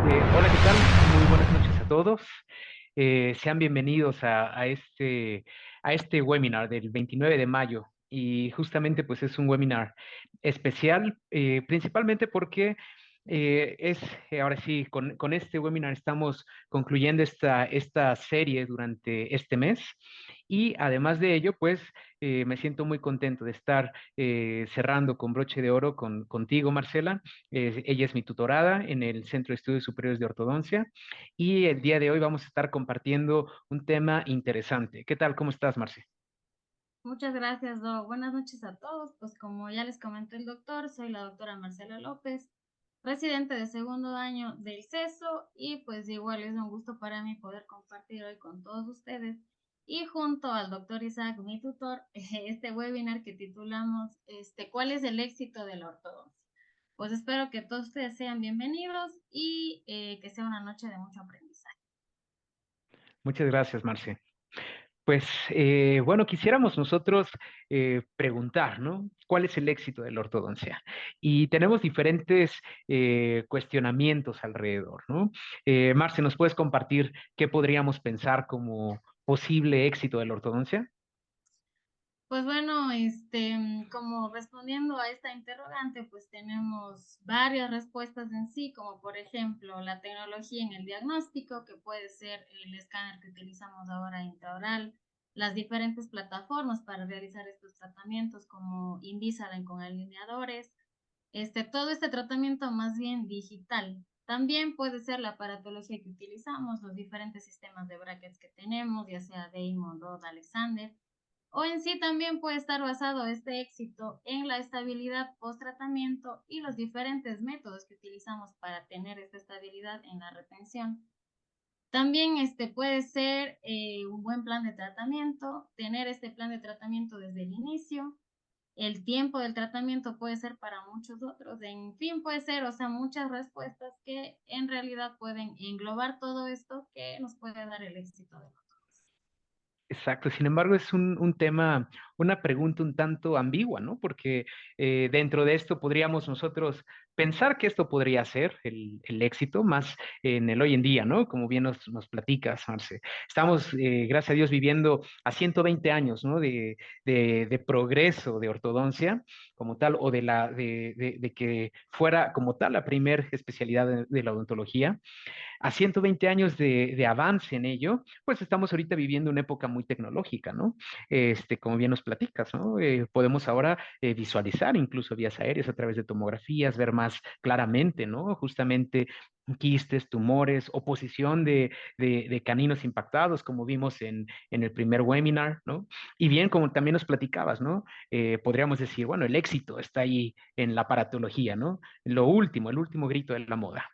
Hola, ¿qué tal? Muy buenas noches a todos. Sean bienvenidos a este webinar del 29 de mayo. Y justamente pues es un webinar especial, principalmente porque ahora sí, con este webinar estamos concluyendo esta serie durante este mes. Y además de ello, pues me siento muy contento de estar cerrando con broche de oro contigo, Marcela. Ella es mi tutorada en el Centro de Estudios Superiores de Ortodoncia y el día de hoy vamos a estar compartiendo un tema interesante. ¿Qué tal? ¿Cómo estás, Marce? Muchas gracias, Doc. Buenas noches a todos. Pues como ya les comentó el doctor, soy la doctora Marcela López, residente de segundo año del CESO y pues igual es un gusto para mí poder compartir hoy con todos ustedes y junto al doctor Isaac, mi tutor, este webinar que titulamos ¿Cuál es el éxito de la ortodoncia? Pues espero que todos ustedes sean bienvenidos y que sea una noche de mucho aprendizaje. Muchas gracias, Marce. Pues bueno, quisiéramos nosotros preguntar, ¿no? ¿Cuál es el éxito de la ortodoncia? Y tenemos diferentes cuestionamientos alrededor, ¿no? Marce, ¿nos puedes compartir qué podríamos pensar como posible éxito de la ortodoncia? Pues bueno, como respondiendo a esta interrogante, pues tenemos varias respuestas en sí, como por ejemplo la tecnología en el diagnóstico, que puede ser el escáner que utilizamos ahora intraoral, las diferentes plataformas para realizar estos tratamientos como Invisalign con alineadores, todo este tratamiento más bien digital. También puede ser la aparatología que utilizamos, los diferentes sistemas de brackets que tenemos, ya sea Damon, Rod, Alexander, o en sí también puede estar basado este éxito en la estabilidad post-tratamiento y los diferentes métodos que utilizamos para tener esta estabilidad en la retención. También puede ser un buen plan de tratamiento, tener este plan de tratamiento desde el inicio. El tiempo del tratamiento puede ser para muchos otros. En fin, puede ser, o sea, muchas respuestas que en realidad pueden englobar todo esto que nos puede dar el éxito de los. Exacto, sin embargo es un tema, una pregunta un tanto ambigua, ¿no? Porque dentro de esto podríamos nosotros pensar que esto podría ser el éxito más en el hoy en día, ¿no? Como bien nos platicas, Marce. Estamos, gracias a Dios, viviendo a 120 años, ¿no? De progreso de ortodoncia como tal, o de que fuera como tal la primer especialidad de la odontología a 120 años de avance en ello, pues estamos ahorita viviendo una época muy tecnológica, ¿no? Como bien nos platicas, ¿no? Podemos ahora visualizar incluso vías aéreas a través de tomografías, ver más claramente, ¿no? Justamente quistes, tumores, oposición de caninos impactados, como vimos en el primer webinar, ¿no? Y bien, como también nos platicabas, ¿no? Podríamos decir, bueno, el éxito está ahí en la aparatología, ¿no? Lo último, el último grito de la moda.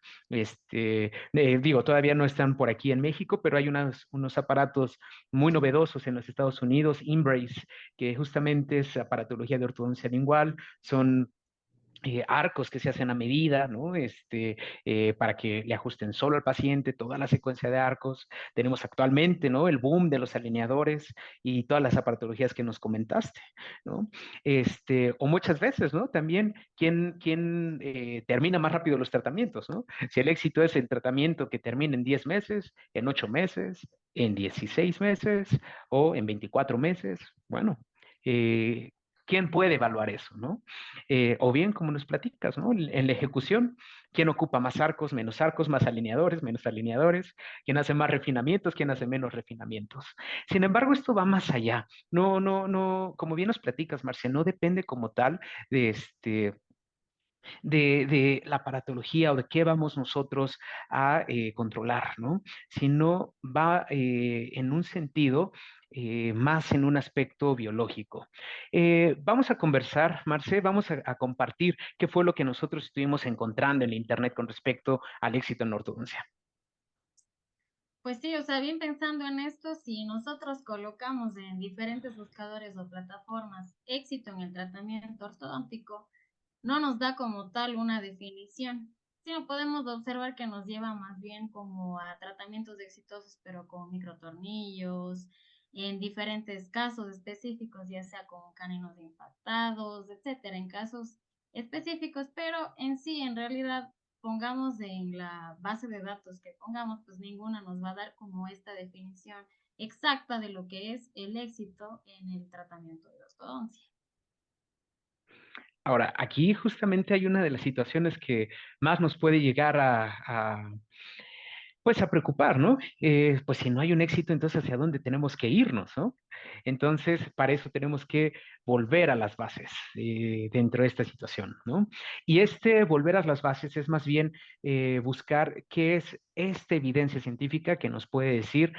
Digo, todavía no están por aquí en México, pero hay unos aparatos muy novedosos en los Estados Unidos, Embrace, que justamente es aparatología de ortodoncia lingual, son arcos que se hacen a medida, ¿no? Para que le ajusten solo al paciente toda la secuencia de arcos. Tenemos actualmente, ¿no? El boom de los alineadores y todas las aparatologías que nos comentaste, ¿no? O muchas veces, ¿no? También, ¿quién termina más rápido los tratamientos, ¿no? Si el éxito es el tratamiento que termina en 10 meses, en 8 meses, en 16 meses o en 24 meses, bueno, eh, ¿quién puede evaluar eso, no? O bien, como nos platicas, ¿no? En la ejecución, ¿quién ocupa más arcos, más alineadores, menos alineadores? ¿Quién hace más refinamientos, quién hace menos refinamientos? Sin embargo, esto va más allá. No, no, no, como bien nos platicas, Marce, no depende como tal de de la aparatología o de qué vamos nosotros a controlar, ¿no? Sino va en un sentido más en un aspecto biológico. Vamos a conversar, Marce, vamos a compartir qué fue lo que nosotros estuvimos encontrando en la Internet con respecto al éxito en la ortodoncia. Pues sí, o sea, bien pensando en esto, si nosotros colocamos en diferentes buscadores o plataformas éxito en el tratamiento ortodóntico, no nos da como tal una definición, sino podemos observar que nos lleva más bien como a tratamientos exitosos, pero con microtornillos, en diferentes casos específicos, ya sea con caninos impactados, etcétera, en casos específicos, pero en sí, en realidad, pongamos en la base de datos que pongamos, pues ninguna nos va a dar como esta definición exacta de lo que es el éxito en el tratamiento de ortodoncia. Ahora, aquí justamente hay una de las situaciones que más nos puede llegar pues a preocupar, ¿no? Pues si no hay un éxito, entonces ¿hacia dónde tenemos que irnos, ¿no? Entonces, para eso tenemos que volver a las bases dentro de esta situación, ¿no? Y este volver a las bases es más bien buscar qué es esta evidencia científica que nos puede decir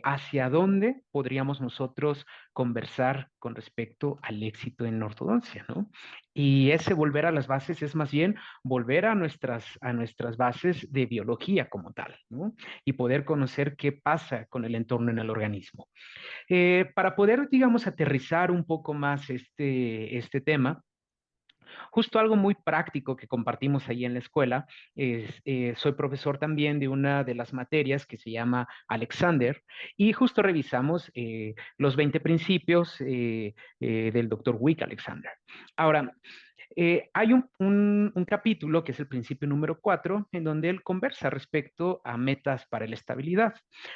hacia dónde podríamos nosotros conversar con respecto al éxito en ortodoncia, ¿no? Y ese volver a las bases es más bien volver a nuestras bases de biología como tal, ¿no? Y poder conocer qué pasa con el entorno en el organismo. Para poder, digamos, aterrizar un poco más este tema, justo algo muy práctico que compartimos ahí en la escuela es, soy profesor también de una de las materias que se llama Alexander y justo revisamos los 20 principios del doctor Wick Alexander. Ahora, hay un capítulo que es el principio número 4, en donde él conversa respecto a metas para la estabilidad.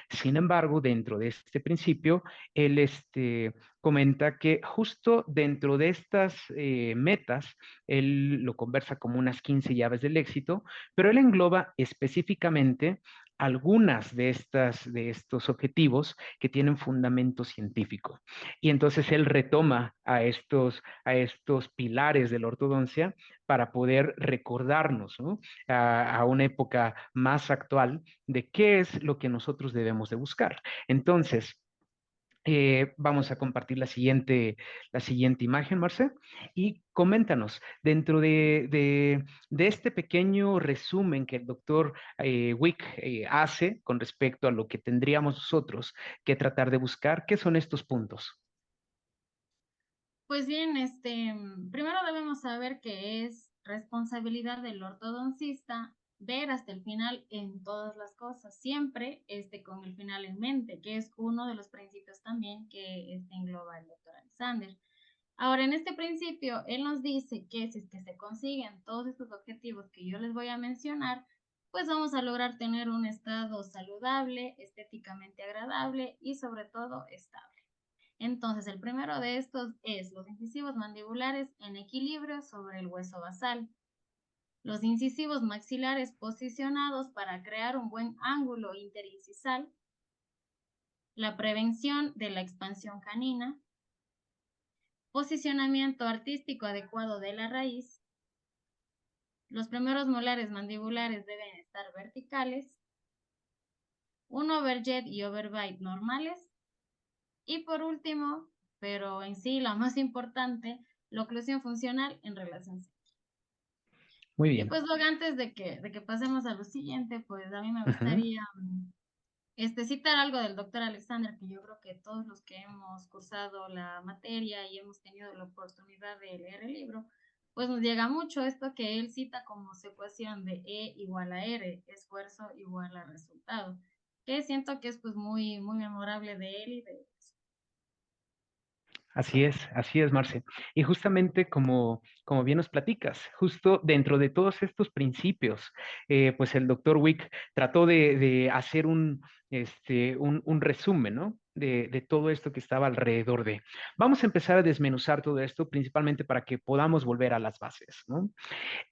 Sin embargo, dentro de este principio, él comenta que justo dentro de estas metas, él lo conversa como unas 15 llaves del éxito, pero él engloba específicamente algunas de estos objetivos que tienen fundamento científico. Y entonces él retoma a estos pilares de la ortodoncia para poder recordarnos, ¿no? A una época más actual de qué es lo que nosotros debemos de buscar. Entonces, vamos a compartir la siguiente imagen, Marce, y coméntanos, dentro de este pequeño resumen que el doctor Wick hace con respecto a lo que tendríamos nosotros que tratar de buscar, ¿qué son estos puntos? Pues bien, primero debemos saber que es responsabilidad del ortodoncista ver hasta el final en todas las cosas, siempre con el final en mente, que es uno de los principios también que engloba el doctor Alexander. Ahora, en este principio, él nos dice que si es que se consiguen todos estos objetivos que yo les voy a mencionar, pues vamos a lograr tener un estado saludable, estéticamente agradable y sobre todo estable. Entonces, el primero de estos es los incisivos mandibulares en equilibrio sobre el hueso basal. Los incisivos maxilares posicionados para crear un buen ángulo interincisal. La prevención de la expansión canina. Posicionamiento artístico adecuado de la raíz. Los primeros molares mandibulares deben estar verticales. Un overjet y overbite normales. Y por último, pero en sí la más importante, la oclusión funcional en relación. Muy Y bien. pues luego antes de que pasemos a lo siguiente, pues a mí me Ujú. gustaría citar algo del doctor Alexander, que yo creo que todos los que hemos cursado la materia y hemos tenido la oportunidad de leer el libro, pues nos llega mucho esto que él cita como su ecuación de E igual a R, esfuerzo igual a resultado, que siento que es pues muy, muy memorable de él y de... Así es, Marce. Y justamente como bien nos platicas, justo dentro de todos estos principios, pues el doctor Wick trató de hacer un resumen, ¿no? De todo esto que estaba alrededor de. Vamos a empezar a desmenuzar todo esto, principalmente para que podamos volver a las bases, ¿no?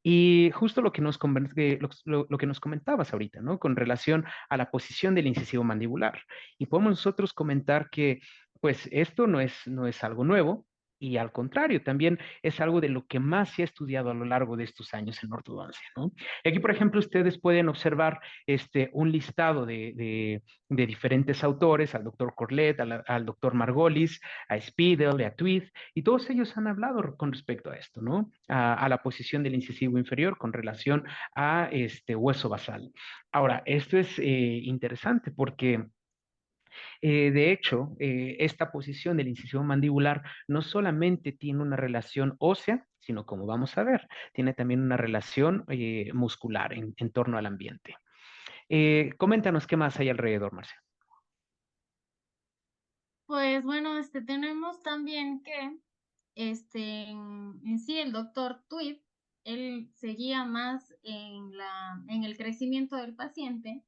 Y justo lo que nos comentabas ahorita, ¿no? Con relación a la posición del incisivo mandibular. Y podemos nosotros comentar que, pues, esto no es algo nuevo. Y al contrario, también es algo de lo que más se ha estudiado a lo largo de estos años en ortodoncia, ¿no? Aquí, por ejemplo, ustedes pueden observar un listado de diferentes autores, al doctor Corlett, al doctor Margolis, a Spiedel, a Tweed, y todos ellos han hablado con respecto a esto, ¿no? A la posición del incisivo inferior con relación a este hueso basal. Ahora, esto es interesante porque de hecho, esta posición del incisivo mandibular no solamente tiene una relación ósea, sino como vamos a ver, tiene también una relación muscular en torno al ambiente. Coméntanos qué más hay alrededor, Marcia. Pues bueno, tenemos también que en sí el doctor Tweed él se guía más en el crecimiento del paciente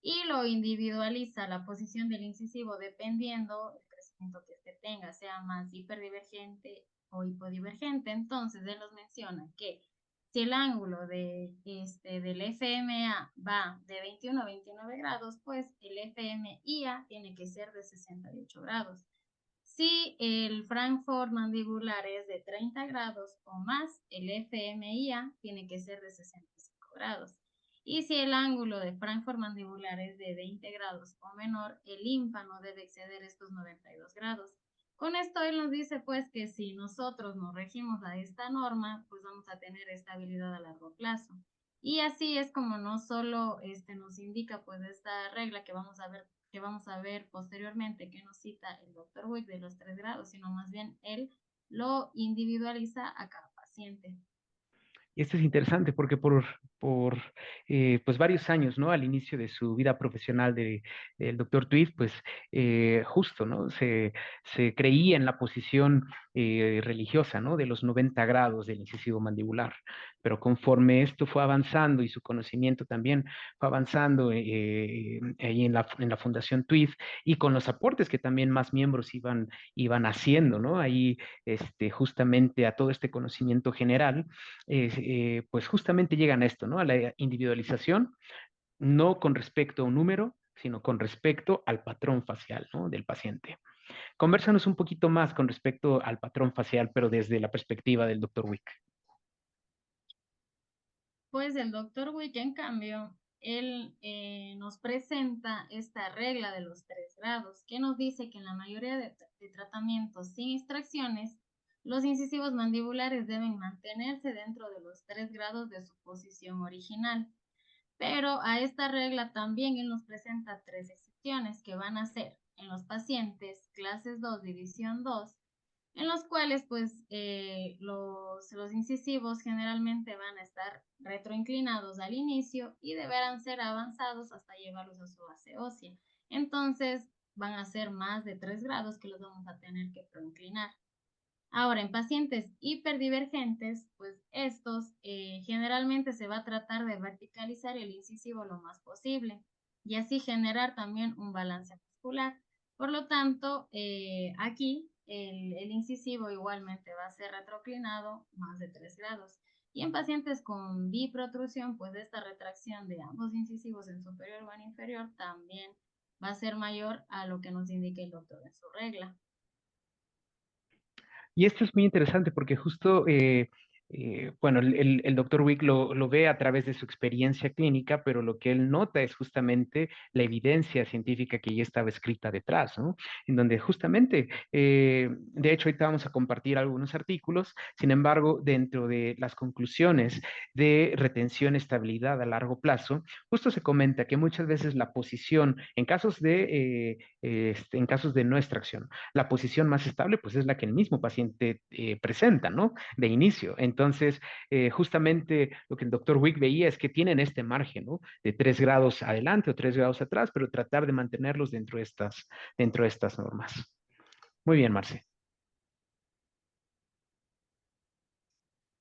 y lo individualiza la posición del incisivo dependiendo del crecimiento que este tenga, sea más hiperdivergente o hipodivergente. Entonces, él nos menciona que si el ángulo del FMA va de 21 a 29 grados, pues el FMIA tiene que ser de 68 grados. Si el Frankfurt mandibular es de 30 grados o más, el FMIA tiene que ser de 65 grados. Y si el ángulo de Frankfurt mandibular es de 20 grados o menor, el IMPA no debe exceder estos 92 grados. Con esto él nos dice pues que si nosotros nos regimos a esta norma, pues vamos a tener estabilidad a largo plazo. Y así es como no solo nos indica pues esta regla que vamos a ver posteriormente que nos cita el doctor Wick de los 3 grados, sino más bien él lo individualiza a cada paciente. Y esto es interesante porque por pues varios años, ¿no? Al inicio de su vida profesional del doctor Twift, pues justo, ¿no? Se creía en la posición religiosa, ¿no? De los 90 grados del incisivo mandibular. Pero conforme esto fue avanzando y su conocimiento también fue avanzando ahí en la Fundación Twift y con los aportes que también más miembros iban haciendo, ¿no? Ahí justamente a todo este conocimiento general pues justamente llegan a esto, ¿no? A la individualización, no con respecto a un número, sino con respecto al patrón facial, ¿no? Del paciente. Conversanos un poquito más con respecto al patrón facial, pero desde la perspectiva del doctor Wick. Pues el doctor Wick, en cambio, él nos presenta esta regla de los 3 grados, que nos dice que en la mayoría de tratamientos sin extracciones, los incisivos mandibulares deben mantenerse dentro de los 3 grados de su posición original. Pero a esta regla también él nos presenta 3 excepciones que van a ser en los pacientes clases 2, división 2, en los cuales pues los incisivos generalmente van a estar retroinclinados al inicio y deberán ser avanzados hasta llevarlos a su base ósea. Entonces van a ser más de 3 grados que los vamos a tener que proinclinar. Ahora, en pacientes hiperdivergentes, pues estos generalmente se va a tratar de verticalizar el incisivo lo más posible y así generar también un balance muscular. Por lo tanto, aquí el incisivo igualmente va a ser retroclinado más de 3 grados. Y en pacientes con biprotrusión, pues esta retracción de ambos incisivos en superior o en inferior también va a ser mayor a lo que nos indica el doctor en su regla. Y esto es muy interesante porque justo, bueno, el doctor Wick lo ve a través de su experiencia clínica, pero lo que él nota es justamente la evidencia científica que ya estaba escrita detrás, ¿no? En donde justamente, de hecho, ahorita vamos a compartir algunos artículos, sin embargo, dentro de las conclusiones de retención, estabilidad a largo plazo, justo se comenta que muchas veces la posición, en casos de no extracción, la posición más estable, pues es la que el mismo paciente presenta, ¿no? De inicio. Entonces, justamente lo que el doctor Wick veía es que tienen este margen, ¿no? De 3 grados adelante o 3 grados atrás, pero tratar de mantenerlos dentro de estas normas. Muy bien, Marce.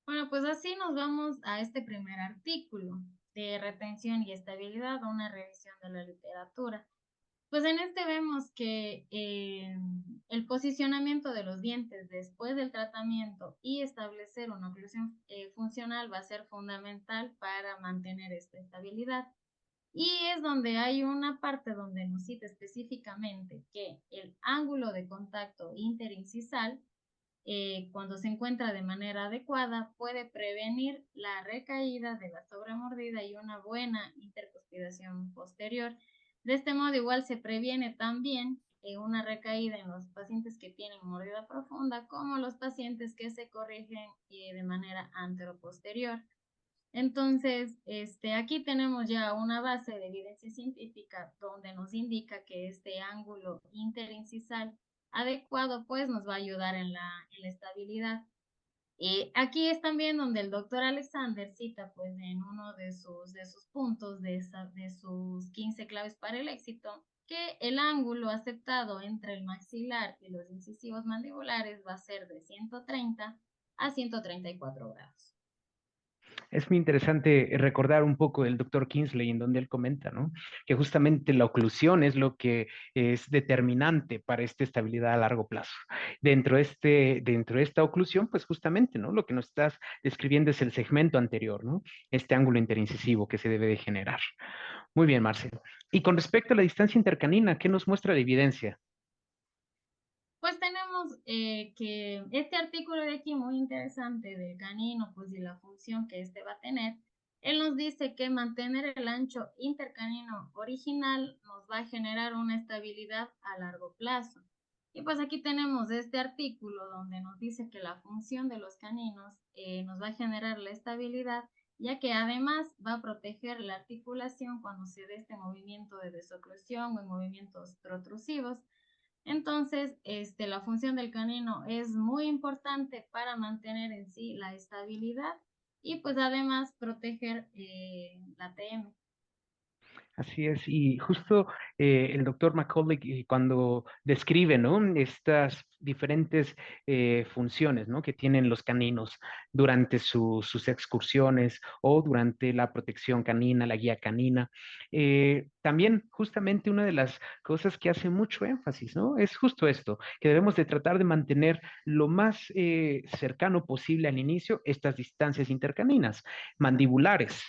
Bueno, pues así nos vamos a este primer artículo de retención y estabilidad, una revisión de la literatura. Pues en este vemos que el posicionamiento de los dientes después del tratamiento y establecer una oclusión funcional va a ser fundamental para mantener esta estabilidad. Y es donde hay una parte donde nos cita específicamente que el ángulo de contacto interincisal cuando se encuentra de manera adecuada, puede prevenir la recaída de la sobremordida y una buena intercuspidación posterior. De este modo, igual se previene también una recaída en los pacientes que tienen mordida profunda, como los pacientes que se corrigen de manera anteroposterior. Entonces, aquí tenemos ya una base de evidencia científica donde nos indica que este ángulo interincisal adecuado pues nos va a ayudar en la estabilidad. Aquí es también donde el doctor Alexander cita pues en uno de sus puntos de sus 15 claves para el éxito que el ángulo aceptado entre el maxilar y los incisivos mandibulares va a ser de 130 a 134 grados. Es muy interesante recordar un poco del doctor Kingsley en donde él comenta, ¿no? Que justamente la oclusión es lo que es determinante para esta estabilidad a largo plazo. Dentro de esta oclusión, pues justamente, ¿no? Lo que nos estás describiendo es el segmento anterior, ¿no? Este ángulo interincisivo que se debe de generar. Muy bien, Marcelo. Y con respecto a la distancia intercanina, ¿qué nos muestra la evidencia? Pues tenemos que este artículo de aquí, muy interesante del canino, pues y la función que este va a tener, él nos dice que mantener el ancho intercanino original nos va a generar una estabilidad a largo plazo. Y pues aquí tenemos este artículo donde nos dice que la función de los caninos nos va a generar la estabilidad, ya que además va a proteger la articulación cuando se dé este movimiento de desoclusión o en movimientos protrusivos. Entonces, la función del canino es muy importante para mantener en sí la estabilidad y pues además proteger la TM. Así es, y justo el doctor Macaulay cuando describe, ¿no? Estas diferentes funciones, ¿no? Que tienen los caninos durante sus excursiones o durante la protección canina, la guía canina. También justamente una de las cosas que hace mucho énfasis, ¿no? Es justo esto, que debemos de tratar de mantener lo más cercano posible al inicio estas distancias intercaninas, mandibulares.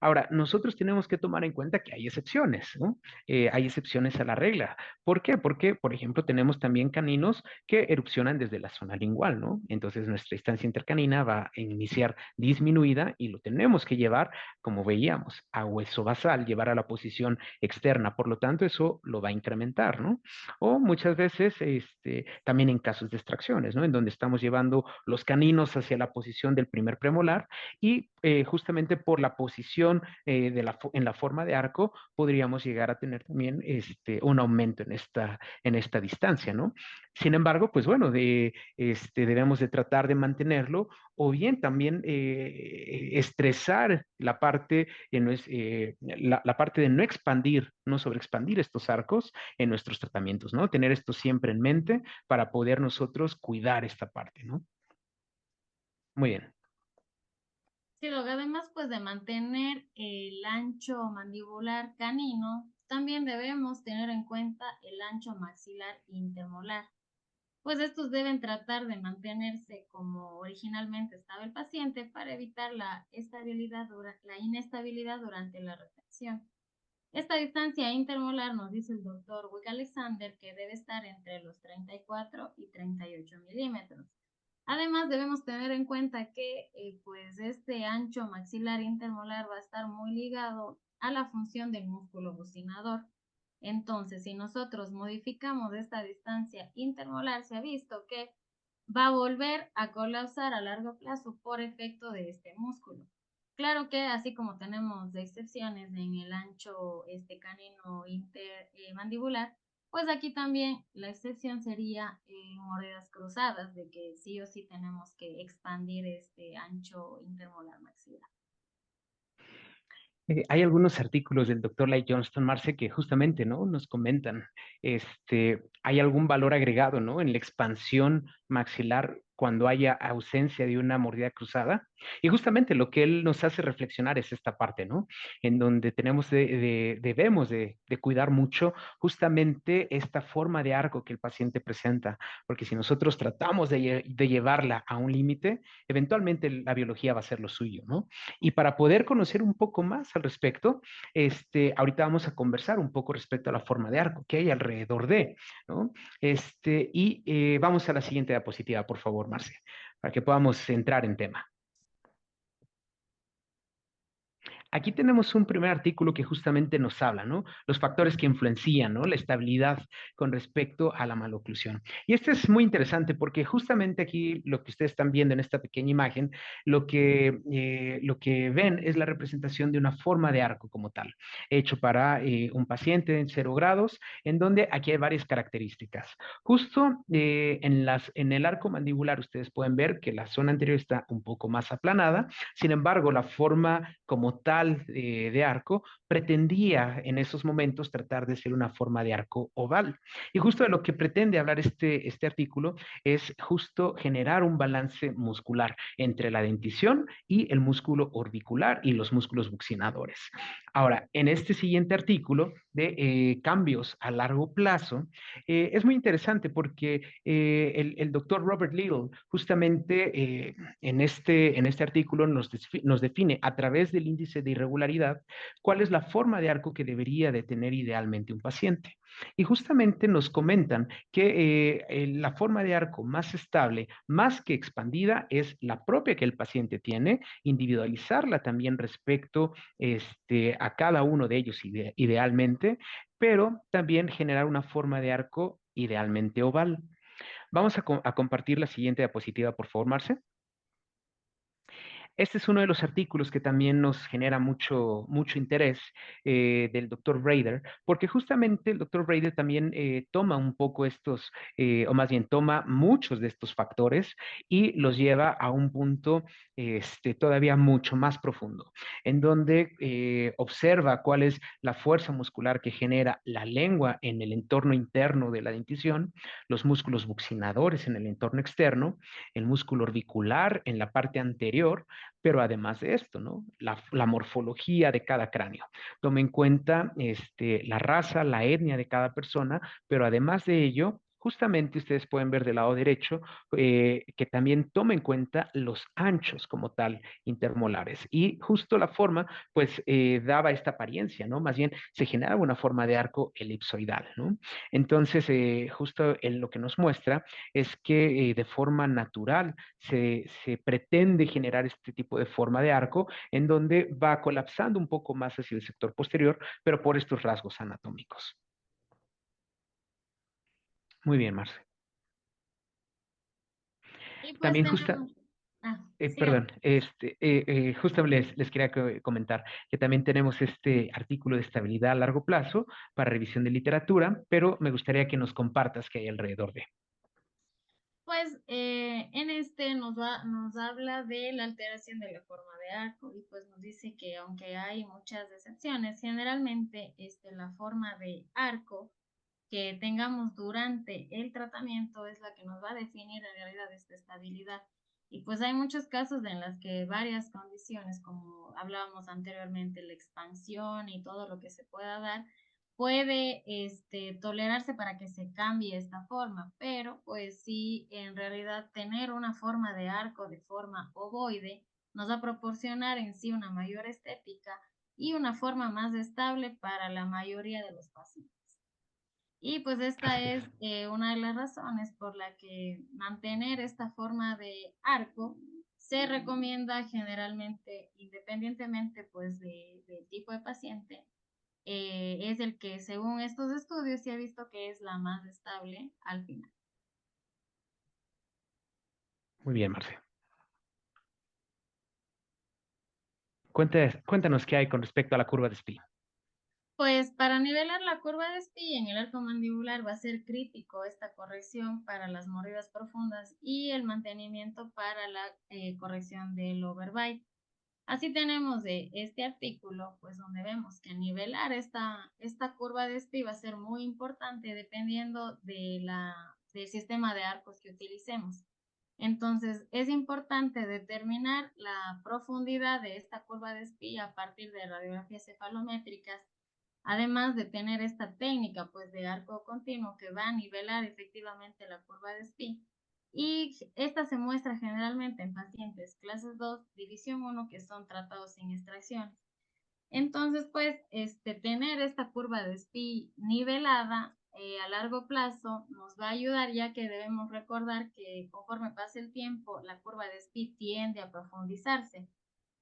Ahora, nosotros tenemos que tomar en cuenta que hay excepciones, ¿no? Hay excepciones a la regla. ¿Por qué? Porque, por ejemplo, tenemos también caninos que erupcionan desde la zona lingual, ¿no? Entonces, nuestra distancia intercanina va a iniciar disminuida y lo tenemos que llevar, como veíamos, a hueso basal, llevar a la posición externa. Por lo tanto, eso lo va a incrementar, ¿no? O muchas veces, también en casos de extracciones, ¿no? En donde estamos llevando los caninos hacia la posición del primer premolar y justamente por la posición en la forma de arco podríamos llegar a tener también un aumento en esta distancia, ¿no? Sin embargo, pues bueno, debemos de tratar de mantenerlo o bien también estresar la parte, la parte de no expandir, no sobreexpandir estos arcos en nuestros tratamientos, ¿no? Tener esto siempre en mente para poder nosotros cuidar esta parte, ¿no? Muy bien. Sí, luego además pues de mantener el ancho mandibular canino, también debemos tener en cuenta el ancho maxilar intermolar, pues estos deben tratar de mantenerse como originalmente estaba el paciente para evitar la inestabilidad durante la retención. Esta distancia intermolar nos dice el doctor Wick Alexander que debe estar entre los 34 y 38 milímetros. Además, debemos tener en cuenta que pues este ancho maxilar intermolar va a estar muy ligado a la función del músculo bucinador. Entonces, si nosotros modificamos esta distancia intermolar, se ha visto que va a volver a colapsar a largo plazo por efecto de este músculo. Claro que así como tenemos excepciones en el ancho canino intermandibular, pues aquí también la excepción sería en mordidas cruzadas, de que sí o sí tenemos que expandir este ancho intermolar maxilar. Hay algunos artículos del doctor Light Johnston, Marce, que justamente, ¿no? Nos comentan, hay algún valor agregado, ¿no? En la expansión maxilar cuando haya ausencia de una mordida cruzada. Y justamente lo que él nos hace reflexionar es esta parte, ¿no? En donde debemos de cuidar mucho justamente esta forma de arco que el paciente presenta, porque si nosotros tratamos de llevarla a un límite, eventualmente la biología va a ser lo suyo, ¿no? Y para poder conocer un poco más al respecto, ahorita vamos a conversar un poco respecto a la forma de arco que hay alrededor de, ¿no? Vamos a la siguiente diapositiva, por favor, Marce, para que podamos entrar en tema. Aquí tenemos un primer artículo que justamente nos habla, ¿no? Los factores que influencian, ¿no? La estabilidad con respecto a la maloclusión. Y este es muy interesante porque justamente aquí lo que ustedes están viendo en esta pequeña imagen, lo que ven es la representación de una forma de arco como tal, hecho para un paciente en 0 grados, en donde aquí hay varias características. Justo en el arco mandibular ustedes pueden ver que la zona anterior está un poco más aplanada, sin embargo, la forma como tal oval de arco pretendía en esos momentos tratar de ser una forma de arco oval. Y justo de lo que pretende hablar este artículo es justo generar un balance muscular entre la dentición y el músculo orbicular y los músculos buccinadores. Ahora, en este siguiente artículo de cambios a largo plazo, es muy interesante porque el doctor Robert Little justamente en este artículo nos define a través del índice de irregularidad cuál es la forma de arco que debería de tener idealmente un paciente. Y justamente nos comentan que la forma de arco más estable, más que expandida, es la propia que el paciente tiene, individualizarla también respecto a cada uno de ellos idealmente, pero también generar una forma de arco idealmente oval. Vamos a compartir la siguiente diapositiva, por favor, Marce. Este es uno de los artículos que también nos genera mucho interés del doctor Brader, porque justamente el doctor Brader también toma un poco estos, o más bien toma muchos de estos factores y los lleva a un punto todavía mucho más profundo, en donde observa cuál es la fuerza muscular que genera la lengua en el entorno interno de la dentición, los músculos buccinadores en el entorno externo, el músculo orbicular en la parte anterior, pero además de esto, ¿no? La morfología de cada cráneo. Toma en cuenta la raza, la etnia de cada persona, pero además de ello, justamente ustedes pueden ver del lado derecho que también toma en cuenta los anchos como tal intermolares. Y justo la forma, pues, daba esta apariencia, ¿no? Más bien se generaba una forma de arco elipsoidal, ¿no? Entonces, justo en lo que nos muestra es que de forma natural se pretende generar este tipo de forma de arco en donde va colapsando un poco más hacia el sector posterior, pero por estos rasgos anatómicos. Muy bien, Marce. Y pues También justa, tenemos, sí, perdón, justo les quería comentar que también tenemos este artículo de estabilidad a largo plazo para revisión de literatura, pero me gustaría que nos compartas qué hay alrededor de. pues en este nos habla de la alteración de la forma de arco y pues nos dice que aunque hay muchas excepciones, generalmente la forma de arco que tengamos durante el tratamiento es la que nos va a definir en realidad esta estabilidad. Y pues hay muchos casos en las que varias condiciones, como hablábamos anteriormente, la expansión y todo lo que se pueda dar, puede tolerarse para que se cambie esta forma, pero pues sí, en realidad tener una forma de arco de forma ovoide nos va a proporcionar en sí una mayor estética y una forma más estable para la mayoría de los pacientes. Y pues esta Así es. es una de las razones por la que mantener esta forma de arco se recomienda generalmente, independientemente pues del tipo de paciente, es el que según estos estudios se ha visto que es la más estable al final. Muy bien, Marce. Cuéntanos qué hay con respecto a la curva de Spee. Pues para nivelar la curva de Spee en el arco mandibular va a ser crítico esta corrección para las mordidas profundas y el mantenimiento para la corrección del overbite. Así tenemos de este artículo, pues donde vemos que nivelar esta curva de Spee va a ser muy importante dependiendo del sistema de arcos que utilicemos. Entonces, es importante determinar la profundidad de esta curva de Spee a partir de radiografías cefalométricas, además de tener esta técnica pues de arco continuo que va a nivelar efectivamente la curva de Spee. Y esta se muestra generalmente en pacientes clases 2, división 1, que son tratados sin extracciones. Entonces, pues, tener esta curva de Spee nivelada a largo plazo nos va a ayudar, ya que debemos recordar que conforme pase el tiempo, la curva de Spee tiende a profundizarse,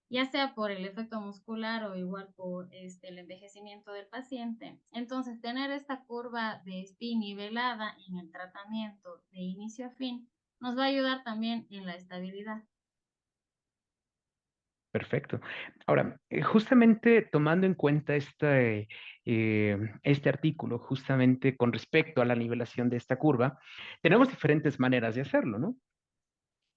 ya sea por el efecto muscular o igual por el envejecimiento del paciente. Entonces, tener esta curva de Spee nivelada en el tratamiento de inicio a fin nos va a ayudar también en la estabilidad. Perfecto. Ahora, justamente tomando en cuenta este artículo, justamente con respecto a la nivelación de esta curva, tenemos diferentes maneras de hacerlo, ¿no?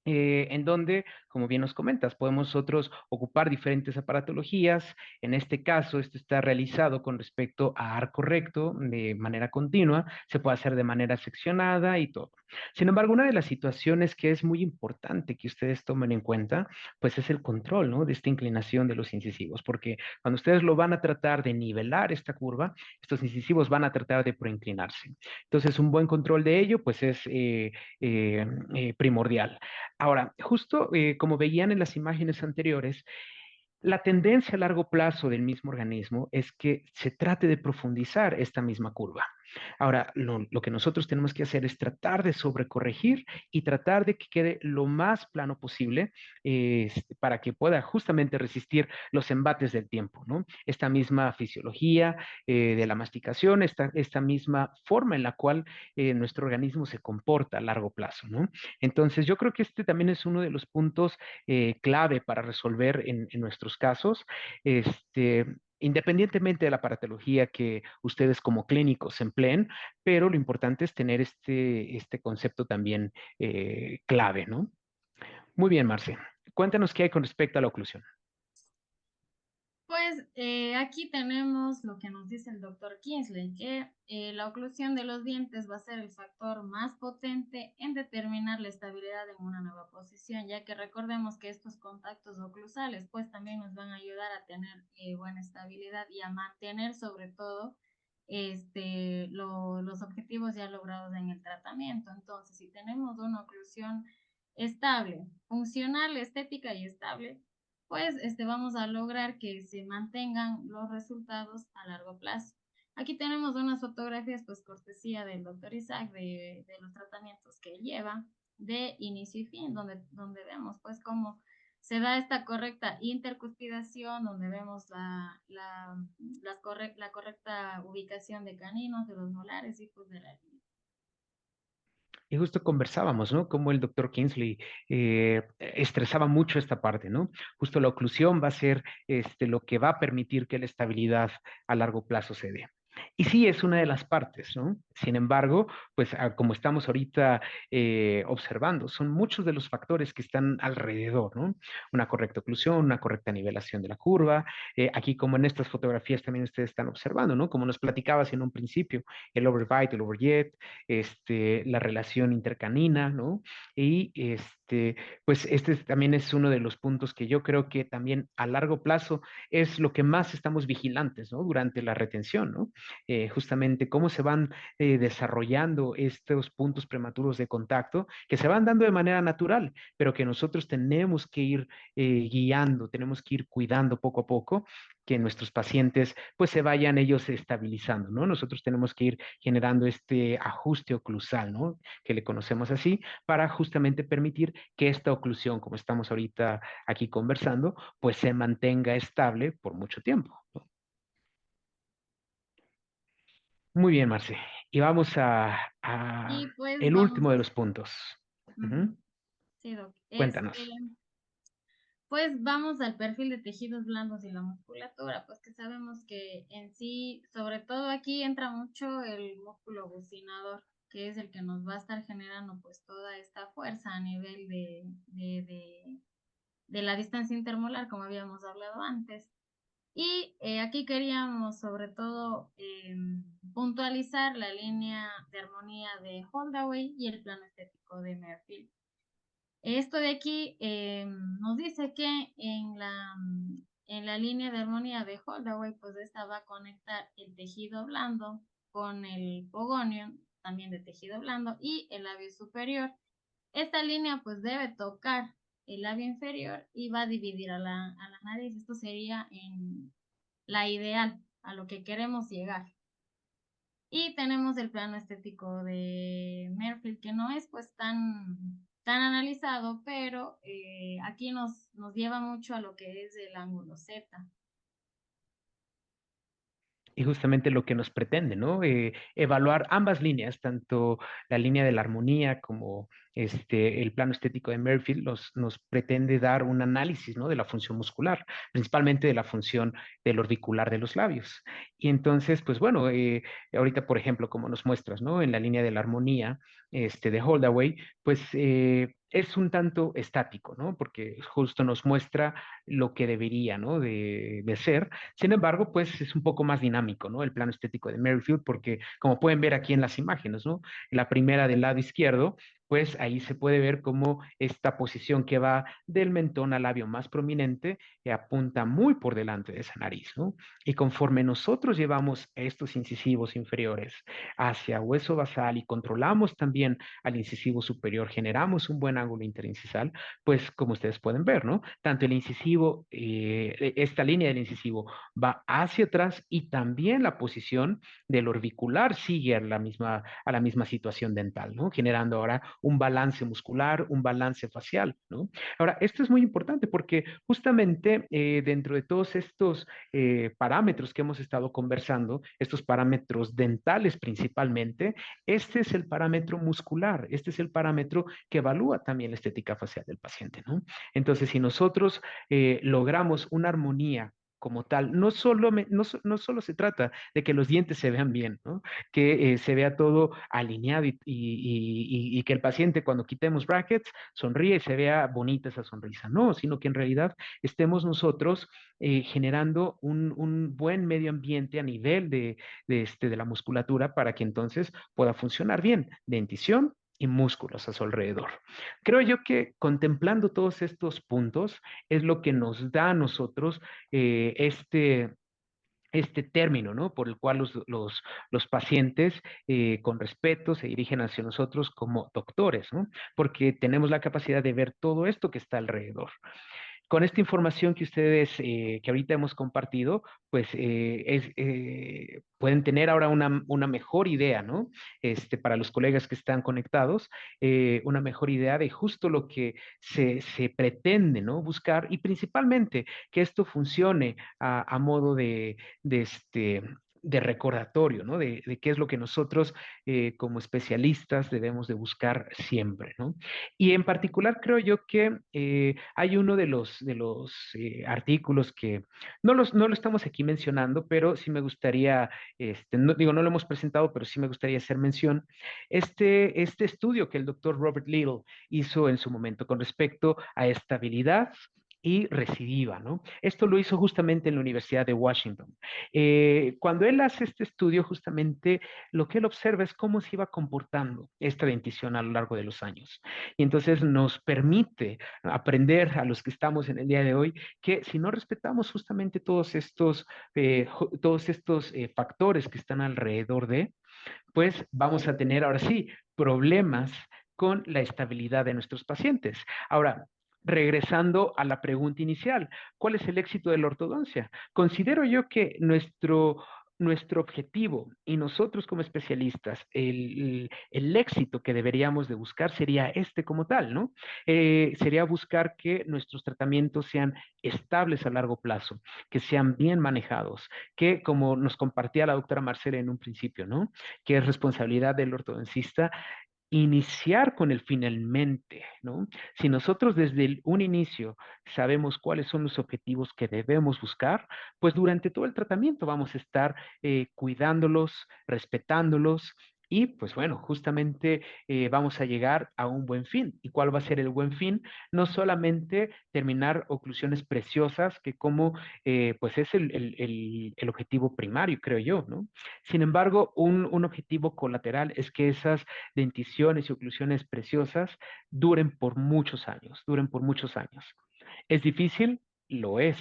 en donde, como bien nos comentas, podemos nosotros ocupar diferentes aparatologías. En este caso, esto está realizado con respecto a arco recto de manera continua, se puede hacer de manera seccionada y todo. Sin embargo, una de las situaciones que es muy importante que ustedes tomen en cuenta, pues es el control, ¿no? De esta inclinación de los incisivos, porque cuando ustedes lo van a tratar de nivelar esta curva, estos incisivos van a tratar de proinclinarse. Entonces, un buen control de ello, pues es primordial. Ahora, justo como veían en las imágenes anteriores, la tendencia a largo plazo del mismo organismo es que se trate de profundizar esta misma curva. Ahora, lo que nosotros tenemos que hacer es tratar de sobrecorregir y tratar de que quede lo más plano posible para que pueda justamente resistir los embates del tiempo, ¿no? Esta misma fisiología de la masticación, esta misma forma en la cual nuestro organismo se comporta a largo plazo, ¿no? Entonces, yo creo que este también es uno de los puntos clave para resolver en nuestros casos. Este, independientemente de la paratología que ustedes como clínicos empleen, pero lo importante es tener este concepto también clave, ¿no? Muy bien, Marce. Cuéntanos qué hay con respecto a la oclusión. Pues aquí tenemos lo que nos dice el doctor Kingsley, que la oclusión de los dientes va a ser el factor más potente en determinar la estabilidad en una nueva posición, ya que recordemos que estos contactos oclusales pues también nos van a ayudar a tener buena estabilidad y a mantener sobre todo los objetivos ya logrados en el tratamiento. Entonces, si tenemos una oclusión estable, funcional, estética y estable, pues vamos a lograr que se mantengan los resultados a largo plazo. Aquí tenemos unas fotografías, pues cortesía del doctor Isaac, de los tratamientos que él lleva de inicio y fin, donde vemos pues cómo se da esta correcta intercuspidación, donde vemos la correcta ubicación de caninos, de los molares y pues de la línea. Y justo conversábamos, ¿no? Cómo el doctor Kingsley estresaba mucho esta parte, ¿no? Justo la oclusión va a ser lo que va a permitir que la estabilidad a largo plazo se dé. Y sí, es una de las partes, ¿no? Sin embargo, pues como estamos ahorita observando, son muchos de los factores que están alrededor, ¿no? Una correcta oclusión, una correcta nivelación de la curva. Aquí, como en estas fotografías también ustedes están observando, ¿no? Como nos platicabas en un principio, el overbite, el overjet, la relación intercanina, ¿no? Y pues también es uno de los puntos que yo creo que también a largo plazo es lo que más estamos vigilantes, ¿no? Durante la retención, ¿no? Justamente cómo se van desarrollando estos puntos prematuros de contacto que se van dando de manera natural, pero que nosotros tenemos que ir guiando, tenemos que ir cuidando poco a poco que nuestros pacientes pues se vayan ellos estabilizando, ¿no? Nosotros tenemos que ir generando este ajuste oclusal, ¿no? Que le conocemos así, para justamente permitir que esta oclusión, como estamos ahorita aquí conversando, pues se mantenga estable por mucho tiempo, ¿no? Muy bien, Marce. Y vamos a Y pues el vamos último de a... los puntos. Ujú. Ujú. Sí, doc. Cuéntanos. Pues vamos al perfil de tejidos blandos y la musculatura, pues que sabemos que en sí, sobre todo aquí entra mucho el músculo bucinador, que es el que nos va a estar generando pues toda esta fuerza a nivel de la distancia intermolar, como habíamos hablado antes. Y aquí queríamos sobre todo puntualizar la línea de armonía de Holdaway y el plano estético de Merfield. Esto de aquí nos dice que en la línea de armonía de Holdaway, pues esta va a conectar el tejido blando con el pogonio, también de tejido blando, y el labio superior. Esta línea pues debe tocar el labio inferior y va a dividir a la nariz. Esto sería en la ideal, a lo que queremos llegar. Y tenemos el plano estético de Merfield, que no es pues tan analizado, pero aquí nos lleva mucho a lo que es el ángulo Z. Y justamente lo que nos pretende, ¿no? Evaluar ambas líneas, tanto la línea de la armonía como el plano estético de Merfield, nos pretende dar un análisis, ¿no? De la función muscular, principalmente de la función del orbicular de los labios. Y entonces, pues bueno, ahorita, por ejemplo, como nos muestras, ¿no? En la línea de la armonía de Holdaway, pues es un tanto estático, ¿no? Porque justo nos muestra lo que debería, ¿no? De ser. Sin embargo, pues es un poco más dinámico, ¿no? El plano estético de Merrifield, porque como pueden ver aquí en las imágenes, ¿no? La primera del lado izquierdo, pues ahí se puede ver cómo esta posición que va del mentón al labio más prominente apunta muy por delante de esa nariz, ¿no? Y conforme nosotros llevamos estos incisivos inferiores hacia hueso basal y controlamos también al incisivo superior, generamos un buen ángulo interincisal, pues como ustedes pueden ver, ¿no? Tanto el incisivo, esta línea del incisivo va hacia atrás y también la posición del orbicular sigue a la misma situación dental, ¿no? Generando ahora un balance muscular, un balance facial, ¿no? Ahora, esto es muy importante porque justamente dentro de todos estos parámetros que hemos estado conversando, estos parámetros dentales principalmente, este es el parámetro muscular, este es el parámetro que evalúa también la estética facial del paciente, ¿no? Entonces, si nosotros logramos una armonía como tal, no solo se trata de que los dientes se vean bien, ¿no? Que se vea todo alineado y que el paciente cuando quitemos brackets sonríe y se vea bonita esa sonrisa, no, sino que en realidad estemos nosotros generando un buen medio ambiente a nivel de la musculatura para que entonces pueda funcionar bien dentición y músculos a su alrededor. Creo yo que contemplando todos estos puntos es lo que nos da a nosotros este término, ¿no? Por el cual los pacientes con respeto se dirigen hacia nosotros como doctores, ¿no? Porque tenemos la capacidad de ver todo esto que está alrededor. Con esta información que ustedes, que ahorita hemos compartido, pues pueden tener ahora una mejor idea, ¿no? Para los colegas que están conectados, una mejor idea de justo lo que se pretende, ¿no? Buscar y principalmente que esto funcione a modo de recordatorio, ¿no? De qué es lo que nosotros como especialistas debemos de buscar siempre, ¿no? Y en particular creo yo que hay uno de los artículos que no lo estamos aquí mencionando, pero sí me gustaría, no, digo, no lo hemos presentado, pero sí me gustaría hacer mención. Este estudio que el doctor Robert Little hizo en su momento con respecto a estabilidad y recidiva, ¿no? Esto lo hizo justamente en la Universidad de Washington. Cuando él hace este estudio, justamente lo que él observa es cómo se iba comportando esta dentición a lo largo de los años. Y entonces nos permite aprender a los que estamos en el día de hoy que si no respetamos justamente todos estos factores que están alrededor de, pues vamos a tener ahora sí problemas con la estabilidad de nuestros pacientes. Ahora, regresando a la pregunta inicial, ¿cuál es el éxito de la ortodoncia? Considero yo que nuestro objetivo y nosotros como especialistas, el éxito que deberíamos de buscar sería este como tal, ¿no? Sería buscar que nuestros tratamientos sean estables a largo plazo, que sean bien manejados, que como nos compartía la doctora Marcela en un principio, ¿no? Que es responsabilidad del ortodoncista iniciar con el fin en mente, ¿no? Si nosotros desde un inicio sabemos cuáles son los objetivos que debemos buscar, pues durante todo el tratamiento vamos a estar cuidándolos, respetándolos y pues bueno, justamente vamos a llegar a un buen fin. ¿Y cuál va a ser el buen fin? No solamente terminar oclusiones preciosas, que como pues es el objetivo primario, creo yo, ¿no? Sin embargo, un objetivo colateral es que esas denticiones y oclusiones preciosas duren por muchos años. ¿Es difícil? Lo es,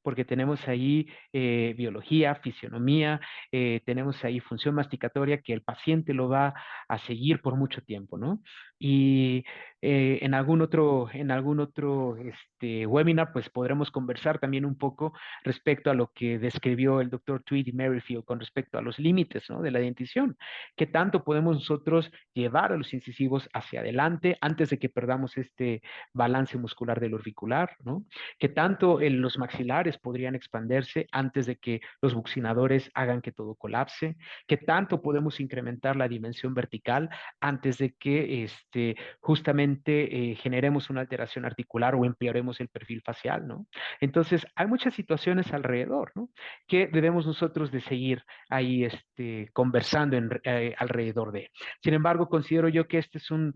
porque tenemos ahí biología, fisionomía, tenemos ahí función masticatoria que el paciente lo va a seguir por mucho tiempo, ¿no? Y en algún otro webinar, pues podremos conversar también un poco respecto a lo que describió el doctor Tweedy Merrifield con respecto a los límites, ¿no? De la dentición. ¿Qué tanto podemos nosotros llevar a los incisivos hacia adelante antes de que perdamos este balance muscular del orbicular, ¿no? ¿Qué tanto los maxilares podrían expandirse antes de que los buccinadores hagan que todo colapse? ¿Qué tanto podemos incrementar la dimensión vertical antes de que justamente generemos una alteración articular o empeoremos el perfil facial, ¿no? Entonces, hay muchas situaciones alrededor, ¿no? Que debemos nosotros de seguir ahí conversando alrededor de. Sin embargo, considero yo que este es un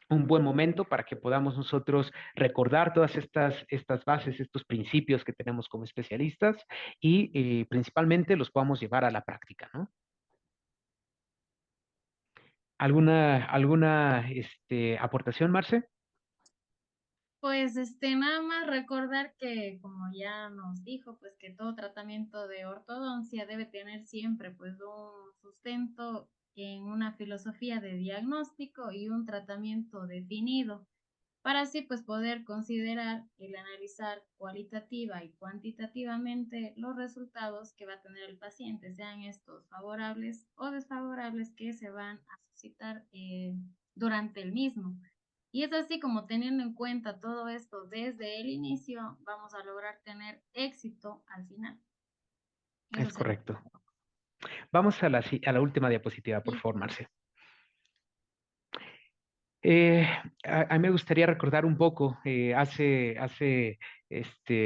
un buen momento para que podamos nosotros recordar todas estas bases, estos principios que tenemos como especialistas y principalmente los podamos llevar a la práctica, ¿no? ¿Alguna aportación, Marce? Pues, nada más recordar que, como ya nos dijo, pues, que todo tratamiento de ortodoncia debe tener siempre, pues, un sustento en una filosofía de diagnóstico y un tratamiento definido, para así, pues, poder considerar el analizar cualitativa y cuantitativamente los resultados que va a tener el paciente, sean estos favorables o desfavorables que se van a suscitar, durante el mismo. Y es así como teniendo en cuenta todo esto desde el inicio, vamos a lograr tener éxito al final. Eso Es sería. correcto. Vamos a la última diapositiva, por Sí. favor, Marce. Eh, a mí me gustaría recordar un poco, hace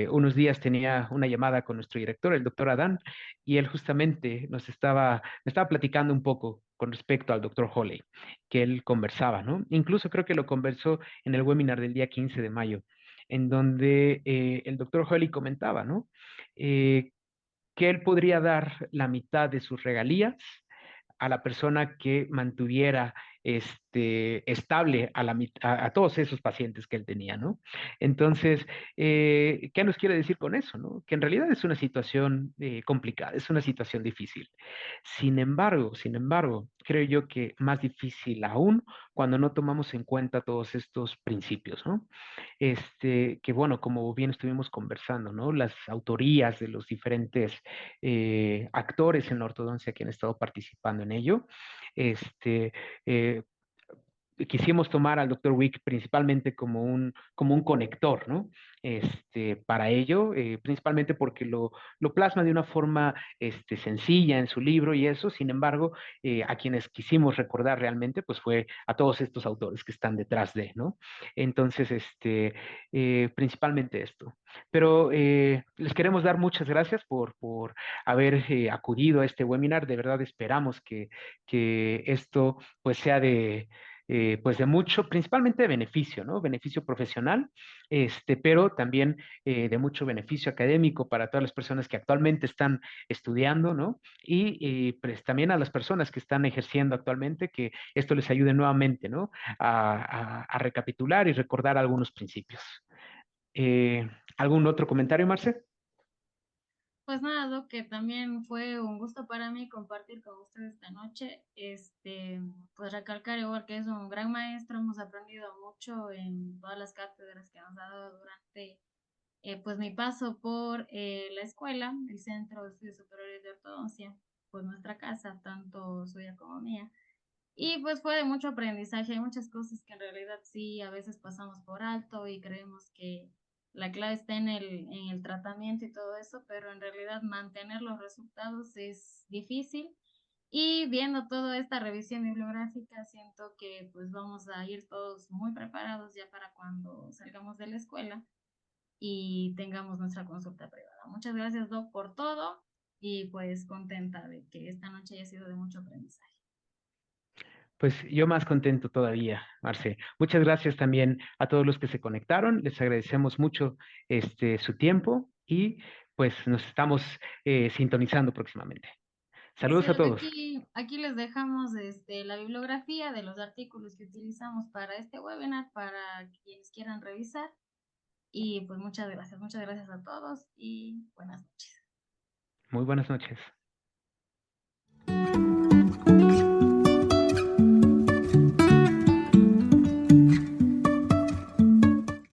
unos días tenía una llamada con nuestro director, el doctor Adán, y él justamente me estaba platicando un poco con respecto al doctor Holley, que él conversaba, ¿no? Incluso creo que lo conversó en el webinar del día 15 de mayo, en donde el doctor Holley comentaba, ¿no? Eh, que él podría dar la mitad de sus regalías a la persona que mantuviera estable a todos esos pacientes que él tenía, ¿no? Entonces, ¿qué nos quiere decir con eso, no? Que en realidad es una situación complicada, es una situación difícil. Sin embargo, creo yo que más difícil aún cuando no tomamos en cuenta todos estos principios, ¿no? Que bueno, como bien estuvimos conversando, ¿no? Las autorías de los diferentes actores en la ortodoncia que han estado participando en ello. Este, eh, Quisimos tomar al Dr. Wick principalmente como un conector, ¿no? Para ello, principalmente porque lo plasma de una forma sencilla en su libro y eso, sin embargo, a quienes quisimos recordar realmente, pues fue a todos estos autores que están detrás de, ¿no? Entonces, principalmente esto. Pero les queremos dar muchas gracias por haber acudido a este webinar. De verdad esperamos que esto pues sea pues de mucho, principalmente de beneficio, ¿no? Beneficio profesional, pero también de mucho beneficio académico para todas las personas que actualmente están estudiando, ¿no? Y pues también a las personas que están ejerciendo actualmente, que esto les ayude nuevamente, ¿no? A recapitular y recordar algunos principios. ¿Algún otro comentario, Marce? Pues nada, Doc, que también fue un gusto para mí compartir con ustedes esta noche. Pues recalcar igual que es un gran maestro, hemos aprendido mucho en todas las cátedras que nos ha dado durante pues mi paso por la escuela, el Centro de Estudios Superiores de Ortodoncia, pues nuestra casa, tanto suya como mía. Y pues fue de mucho aprendizaje, hay muchas cosas que en realidad sí a veces pasamos por alto y creemos que la clave está en el tratamiento y todo eso, pero en realidad mantener los resultados es difícil. Y viendo toda esta revisión bibliográfica, siento que pues vamos a ir todos muy preparados ya para cuando salgamos de la escuela y tengamos nuestra consulta privada. Muchas gracias, Doc, por todo y pues contenta de que esta noche haya sido de mucho aprendizaje. Pues yo más contento todavía, Marce. Muchas gracias también a todos los que se conectaron. Les agradecemos mucho su tiempo y pues nos estamos sintonizando próximamente. Es Saludos a cierto, todos. aquí les dejamos la bibliografía de los artículos que utilizamos para este webinar para quienes quieran revisar. Y pues muchas gracias a todos y buenas noches. Muy buenas noches.